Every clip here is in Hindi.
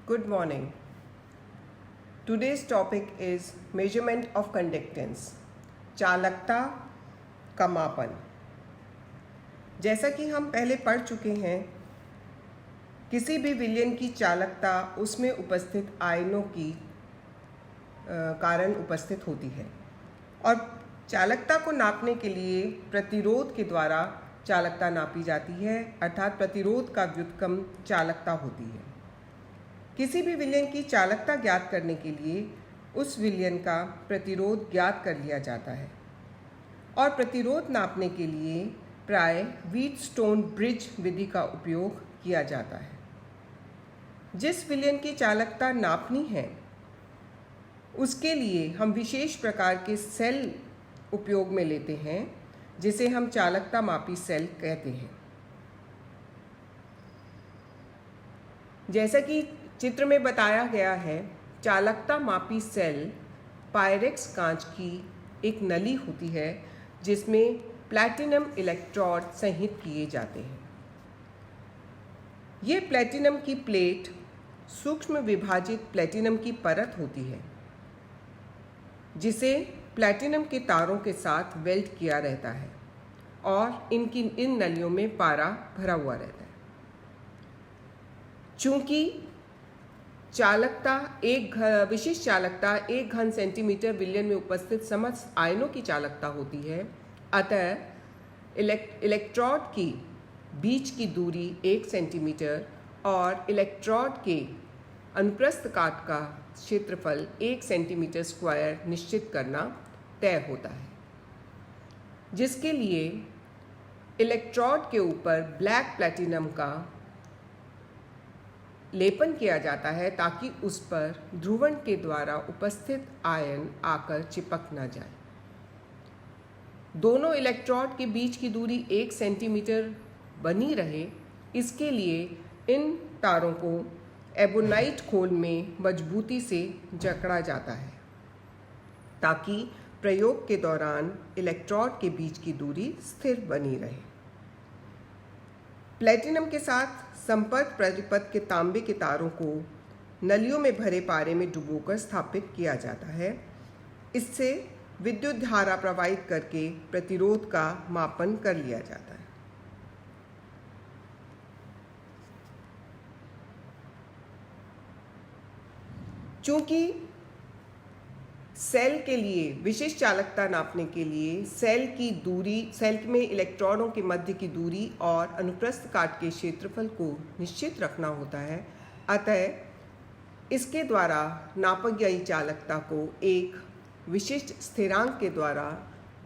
Good morning. Today's topic is measurement of conductance. चालकता का मापन। जैसा कि हम पहले पढ़ चुके हैं, किसी भी विलयन की चालकता उसमें उपस्थित आयनों की कारण उपस्थित होती है और चालकता को नापने के लिए प्रतिरोध के द्वारा चालकता नापी जाती है, अर्थात प्रतिरोध का व्युत्क्रम चालकता होती है। किसी भी विलयन की चालकता ज्ञात करने के लिए उस विलयन का प्रतिरोध ज्ञात कर लिया जाता है और प्रतिरोध नापने के लिए प्राय व्हीटस्टोन ब्रिज विधि का उपयोग किया जाता है। जिस विलयन की चालकता नापनी है उसके लिए हम विशेष प्रकार के सेल उपयोग में लेते हैं जिसे हम चालकता मापी सेल कहते हैं। जैसा कि चित्र में बताया गया है, चालकता मापी सेल पायरेक्स कांच की एक नली होती है जिसमें प्लैटिनम इलेक्ट्रोड संहित किए जाते हैं। ये प्लैटिनम की प्लेट सूक्ष्म विभाजित प्लैटिनम की परत होती है जिसे प्लैटिनम के तारों के साथ वेल्ड किया रहता है और इन नलियों में पारा भरा हुआ रहता है। चूंकि विशिष्ट चालकता 1 घन सेंटीमीटर विलयन में उपस्थित समस्त आयनों की चालकता होती है, अतः इलेक्ट्रोड की बीच की दूरी 1 सेंटीमीटर और इलेक्ट्रोड के अनुप्रस्थ काट का क्षेत्रफल 1 सेंटीमीटर स्क्वायर निश्चित करना तय होता है, जिसके लिए इलेक्ट्रोड के ऊपर ब्लैक प्लैटिनम का लेपन किया जाता है ताकि उस पर ध्रुवण के द्वारा उपस्थित आयन आकर चिपक न जाए। दोनों इलेक्ट्रोड के बीच की दूरी 1 सेंटीमीटर बनी रहे, इसके लिए इन तारों को एबोनाइट खोल में मजबूती से जकड़ा जाता है ताकि प्रयोग के दौरान इलेक्ट्रोड के बीच की दूरी स्थिर बनी रहे। प्लैटिनम के साथ संपर्क प्रतिपथ के तांबे के तारों को नलियों में भरे पारे में डुबोकर स्थापित किया जाता है। इससे विद्युत धारा प्रवाहित करके प्रतिरोध का मापन कर लिया जाता है। चूंकि सेल के लिए विशिष्ट चालकता नापने के लिए सेल में इलेक्ट्रॉनों के मध्य की दूरी और अनुप्रस्थ काट के क्षेत्रफल को निश्चित रखना होता है, अतः इसके द्वारा नापी गई चालकता को एक विशिष्ट स्थिरांक के द्वारा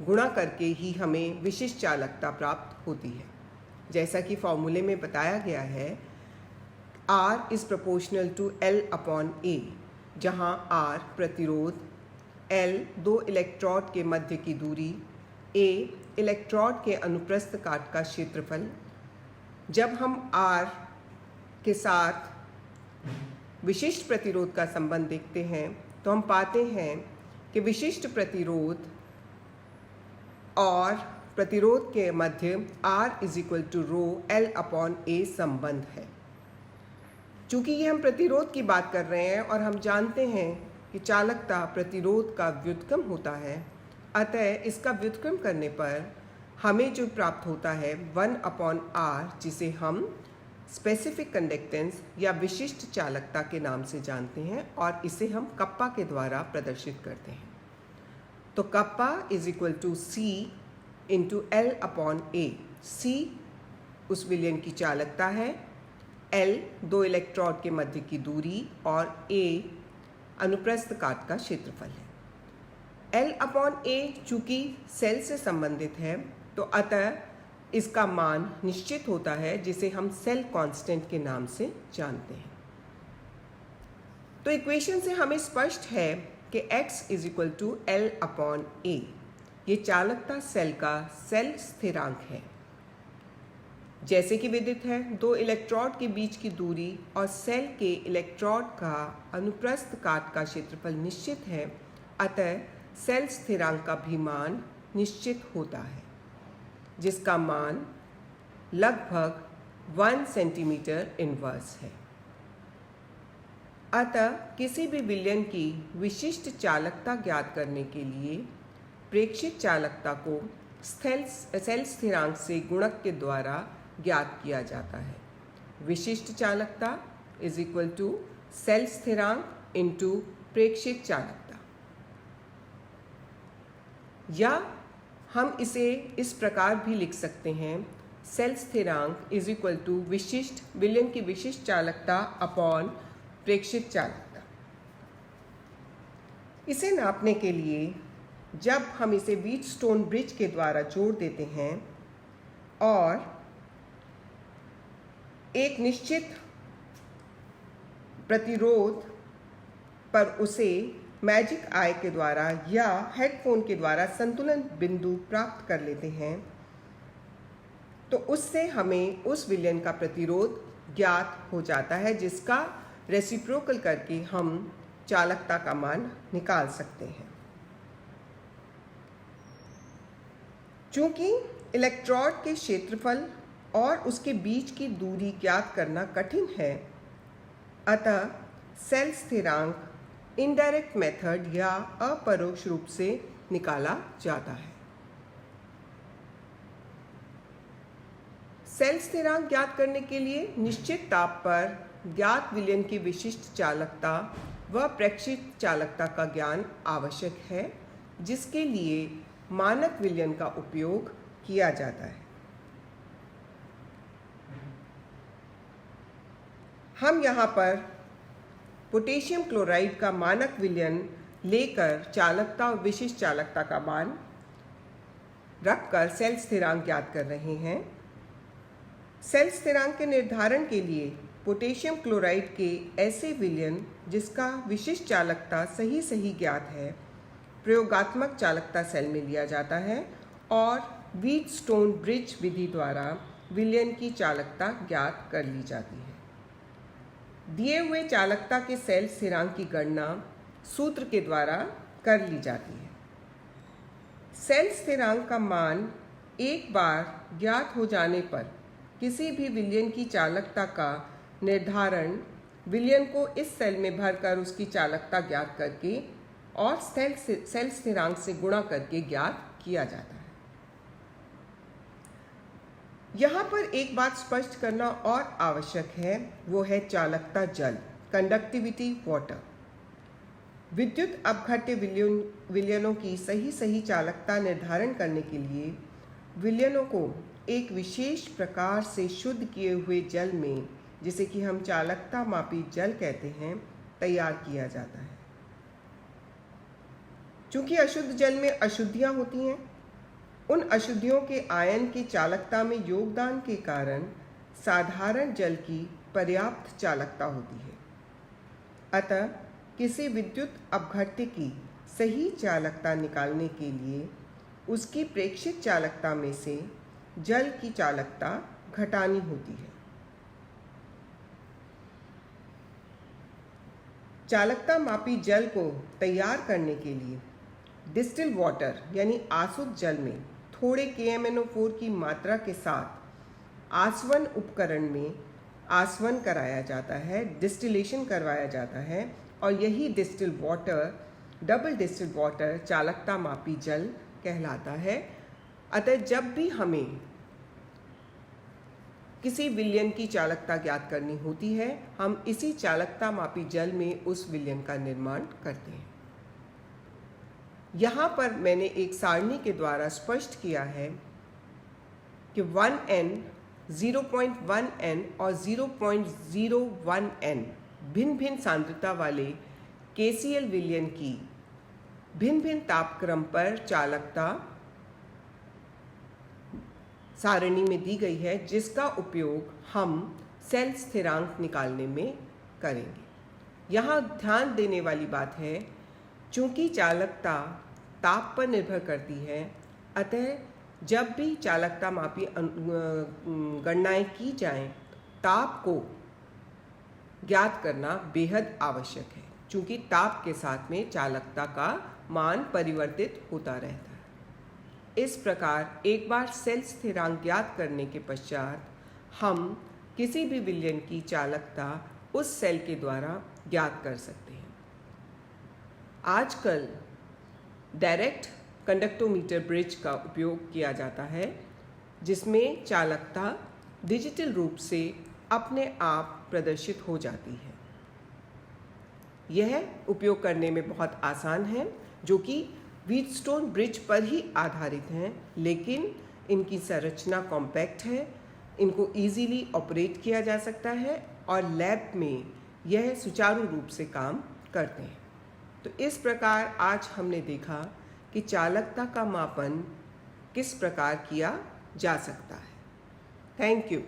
गुणा करके ही हमें विशिष्ट चालकता प्राप्त होती है। जैसा कि फॉर्मूले में बताया गया है, R is proportional to L/A, जहाँ R प्रतिरोध, L 2 इलेक्ट्रोड के मध्य की दूरी, A इलेक्ट्रोड के अनुप्रस्थ काट का क्षेत्रफल। जब हम R के साथ विशिष्ट प्रतिरोध का संबंध देखते हैं तो हम पाते हैं कि विशिष्ट प्रतिरोध और प्रतिरोध के मध्य R = ρL/A संबंध है। चूँकि ये हम प्रतिरोध की बात कर रहे हैं और हम जानते हैं कि चालकता प्रतिरोध का व्युत्क्रम होता है, अतः इसका व्युत्क्रम करने पर हमें जो प्राप्त होता है 1/R, जिसे हम स्पेसिफिक कंडक्टेंस या विशिष्ट चालकता के नाम से जानते हैं और इसे हम कप्पा के द्वारा प्रदर्शित करते हैं। तो कप्पा = C × L/A। C उस विलयन की चालकता है, L 2 इलेक्ट्रोड के मध्य की दूरी और A अनुप्रस्थ काट का क्षेत्रफल है। L/A चूँकि सेल से संबंधित है तो अतः इसका मान निश्चित होता है जिसे हम सेल कांस्टेंट के नाम से जानते हैं। तो इक्वेशन से हमें स्पष्ट है कि X = L/A। ये चालकता सेल का सेल स्थिरांक है। जैसे कि विदित है, 2 इलेक्ट्रोड के बीच की दूरी और सेल के इलेक्ट्रोड का अनुप्रस्थ काट का क्षेत्रफल निश्चित है, अतः सेल स्थिरांक का भी मान निश्चित होता है, जिसका मान लगभग 1 सेंटीमीटर इनवर्स है। अतः किसी भी विलयन की विशिष्ट चालकता ज्ञात करने के लिए प्रेक्षित चालकता को सेल स्थिरांक से गुणक के द्वारा ज्ञात किया जाता है। विशिष्ट चालकता इज इक्वल टू सेल स्थिरांक इंटू प्रेक्षित चालकता, या हम इसे इस प्रकार भी लिख सकते हैं, सेल स्थिरांक इज इक्वल टू विशिष्ट विलयन की विशिष्ट चालकता अपॉन प्रेक्षित चालकता। इसे नापने के लिए जब हम इसे व्हीटस्टोन ब्रिज के द्वारा जोड़ देते हैं और एक निश्चित प्रतिरोध पर उसे मैजिक आई के द्वारा या हेडफोन के द्वारा संतुलन बिंदु प्राप्त कर लेते हैं, तो उससे हमें उस विलयन का प्रतिरोध ज्ञात हो जाता है, जिसका रेसिप्रोकल करके हम चालकता का मान निकाल सकते हैं। चूंकि इलेक्ट्रोड के क्षेत्रफल और उसके बीच की दूरी ज्ञात करना कठिन है, अतः सेल स्थिरांक इनडायरेक्ट मेथड या अपरोक्ष रूप से निकाला जाता है। सेल स्थिरांक ज्ञात करने के लिए निश्चित ताप पर ज्ञात विलयन की विशिष्ट चालकता व प्रेक्षित चालकता का ज्ञान आवश्यक है, जिसके लिए मानक विलयन का उपयोग किया जाता है। हम यहाँ पर पोटेशियम क्लोराइड का मानक विलयन लेकर चालकता और विशिष्ट चालकता का मान रखकर सेल स्थिरांक ज्ञात कर रहे हैं। सेल स्थिरांक के निर्धारण के लिए पोटेशियम क्लोराइड के ऐसे विलयन जिसका विशिष्ट चालकता सही ज्ञात है, प्रयोगात्मक चालकता सेल में लिया जाता है और व्हीटस्टोन ब्रिज विधि द्वारा विलयन की चालकता ज्ञात कर ली जाती है। दिए हुए चालकता के सेल स्थिरांक की गणना सूत्र के द्वारा कर ली जाती है। सेल स्थिरांक का मान एक बार ज्ञात हो जाने पर किसी भी विलयन की चालकता का निर्धारण विलयन को इस सेल में भरकर उसकी चालकता ज्ञात करके और सेल स्थिरांक से गुणा करके ज्ञात किया जाता है। यहाँ पर एक बात स्पष्ट करना और आवश्यक है, वो है चालकता जल, कंडक्टिविटी वाटर। विद्युत अपघट्य विलयनों की सही चालकता निर्धारण करने के लिए विलयनों को एक विशेष प्रकार से शुद्ध किए हुए जल में, जिसे कि हम चालकता मापी जल कहते हैं, तैयार किया जाता है। चूंकि अशुद्ध जल में अशुद्धियां होती हैं, उन अशुद्धियों के आयन की चालकता में योगदान के कारण साधारण जल की पर्याप्त चालकता होती है। अतः किसी विद्युत अपघट्य की सही चालकता निकालने के लिए उसकी प्रेक्षित चालकता में से जल की चालकता घटानी होती है। चालकता मापी जल को तैयार करने के लिए डिस्टिल वाटर यानी आसुत जल में थोड़े KMnO4 की मात्रा के साथ आसवन उपकरण में आसवन कराया जाता है, डिस्टिलेशन करवाया जाता है, और यही distil water, double distil water चालकता मापी जल कहलाता है। अतः जब भी हमें किसी विलयन की चालकता ज्ञात करनी होती है, हम इसी चालकता मापी जल में उस विलयन का निर्माण करते हैं। यहाँ पर मैंने एक सारणी के द्वारा स्पष्ट किया है कि 1N, 0.1N और 0.01N भिन्न भिन्न सांद्रता वाले KCl विलयन की भिन्न भिन्न तापक्रम पर चालकता सारणी में दी गई है, जिसका उपयोग हम सेल स्थिरांक निकालने में करेंगे। यहाँ ध्यान देने वाली बात है, चूंकि चालकता ताप पर निर्भर करती है, अतः जब भी चालकता मापी गणनाएं की जाएं, ताप को ज्ञात करना बेहद आवश्यक है, चूंकि ताप के साथ में चालकता का मान परिवर्तित होता रहता है। इस प्रकार एक बार सेल स्थिरांक ज्ञात करने के पश्चात हम किसी भी विलयन की चालकता उस सेल के द्वारा ज्ञात कर सकते हैं। आजकल डायरेक्ट कंडक्टोमीटर ब्रिज का उपयोग किया जाता है, जिसमें चालकता डिजिटल रूप से अपने आप प्रदर्शित हो जाती है। यह उपयोग करने में बहुत आसान है, जो कि व्हीटस्टोन ब्रिज पर ही आधारित हैं, लेकिन इनकी संरचना कॉम्पैक्ट है, इनको इजीली ऑपरेट किया जा सकता है और लैब में यह सुचारू रूप से काम करते हैं। तो इस प्रकार आज हमने देखा कि चालकता का मापन किस प्रकार किया जा सकता है। Thank you.